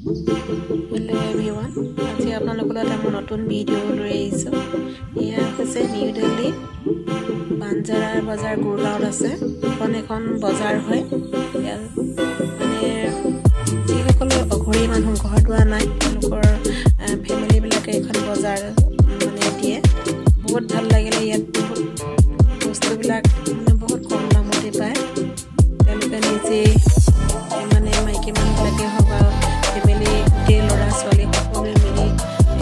Hello everyone. আজি আপোনালোকৰ লগত এটা নতুন ভিডিও লৈ আহিছো। এয়া হৈছে নিউ দিল্লী বাঞ্জাৰাৰ বজাৰ গুৰগাঁৱত আছে। এখন বজাৰ হয়। ইয়াৰ মানে যিসকলে অঘৰী মানুহ ঘৰ দুৱাৰ নাই তেওঁলোকৰ ফ্যামিলি বিলাকে এখন বজাৰ মানে দিয়ে। বহুত ভাল লাগিলে ইয়াত বস্তুবিলাক মানে বহুত কম দামতে পায়। তেওঁলোকে নিজে মানে মাইকী মানুহবিলাকে হওক ফ্যামিলি গোটেই ল'ৰা ছোৱালী সকলোৱে মিলি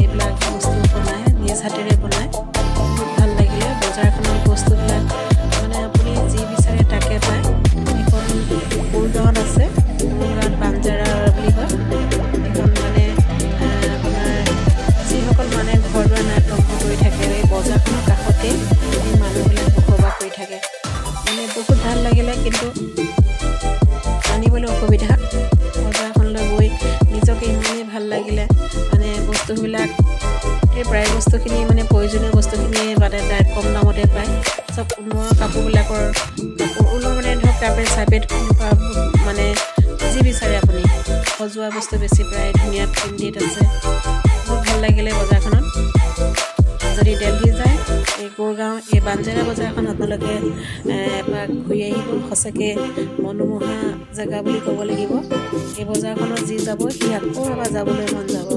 এইবিলাক বস্তু বনায়, নিজ হাতেৰে বনায়। বহুত ভাল লাগিলে বজাৰখনৰ বস্তুবিলাক মানে আপুনি যি বিচাৰে তাকে পায়। এখন গুৰগাঁৱত আছে, গুৰগাঁৱত বাঞ্জাৰা বুলি কয়। এখন মানে আপোনাৰ যিসকল মানে ঘৰ দুৱাৰ নাই ধ্বংস কৰি থাকে এই বজাৰখনৰ কাষতে এই মানুহবিলাক বসবাস কৰি থাকে। মানে বহুত ভাল লাগিলে, কিন্তু আনিবলৈ অসুবিধা। বজাৰখনলৈ গৈ নিজকে ইমানেই ভাল লাগিলে, মানে বস্তুবিলাক এই প্ৰায় বস্তুখিনি মানে প্ৰয়োজনীয় বস্তুখিনিয়ে মানে তাত কম দামতে পায়। চব ঊণৰ কাপোৰবিলাকৰ ঊণৰ মানে ধৰক কাৰ্পেট চাৰ্পেট মানে যি বিচাৰে আপুনি সজোৱা বস্তু বেছি প্ৰায় ধুনীয়া প্ৰিণ্টেড আছে। বহুত ভাল লাগিলে বজাৰখনত। যদি দিল্লী যায় এই গুৰগাঁও এই বাঞ্জাৰা বজাৰখন আপোনালোকে এপাক ঘূৰি আহিব। সঁচাকৈ মনোমোহা জেগা বুলি ক'ব লাগিব। এই বজাৰখনত যি যাব সি আকৌ এবাৰ যাবলৈ মন যাব।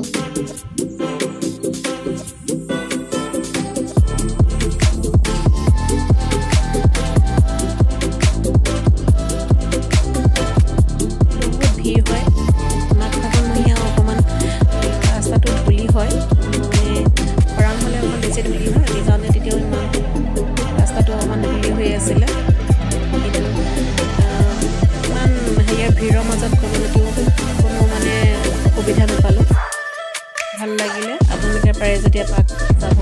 বহুত ভিৰ হয়। মাঘ ফাগুনমহীয়া অকণমান ৰাস্তাটো ধূলি হয়, মানে খৰাং হ'লে অকণমান বেছি ধূলি হয়। আমি যাওঁতে তেতিয়াও ইমান ৰাস্তাটো অকণমান ধূলি হৈ আছিলে, কিন্তু ইমান হেৰিয়াৰ ভিৰৰ মাজত কোনো মানে অসুবিধা নাপালোঁ। ভাল লাগিলে। আপোনালোকে পাৰে যদি এপাক যাব।